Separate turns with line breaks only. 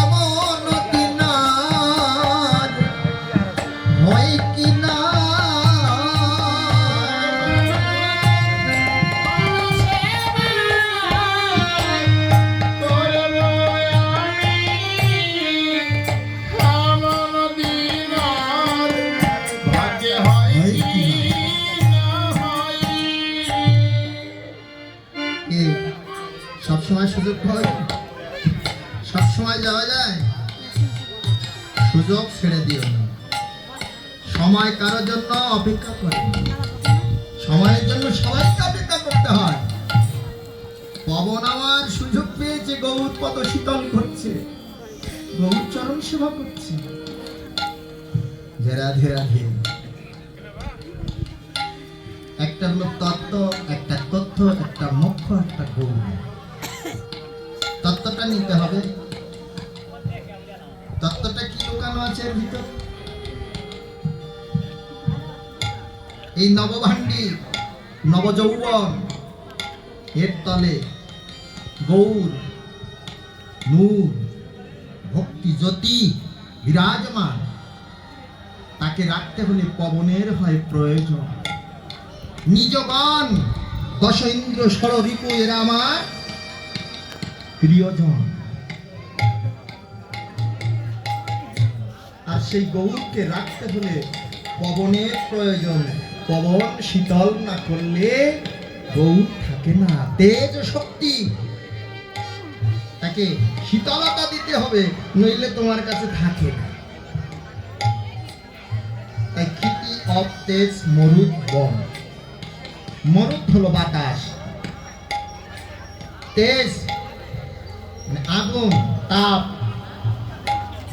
এমন দিনার হয় কি না সবসময় সুযোগ হয়, সবসময় যাওয়া যায়, সুযোগ ছেড়ে দিও না। সময় কারোর জন্য অপেক্ষা করে, সময়ের জন্য সবাইকে অপেক্ষা করতে হয়। পবন আমার সুযোগ পেয়েছে, গৌর পদ শীতল করছে, গৌর চরণ সেবা করছে। রাধে রাধে। একটা হলো তত্ত্ব, একটা তথ্য, একটা মোক্ষ, একটা গৌর। তত্ত্বটা নিতে হবে। তত্ত্বটা কি লুকানো আছে এর ভিতর? এই নবভাণ্ডী নবযৌবন, এর তলে গৌর নূর ভক্তি জ্যোতি বিরাজমান। তাকে রাখতে হলে পবনের হয় প্রয়োজন। নিজগণ দশ ইন্দ্র ষড়রিপু এরা আমার প্রিয়জন। আর সেই গৌরকে রাখতে হলে পবনের প্রয়োজন। পবন শীতল না করলে গৌর থাকে না। তেজ শক্তি, তাকে শীতলতা দিতে হবে, নইলে তোমার কাছে থাকে না। তাই খ্যাতি অব তেজ মরুদ বন। মরুদ হলো বাতাস, তেজ মানে আগুন তাপ,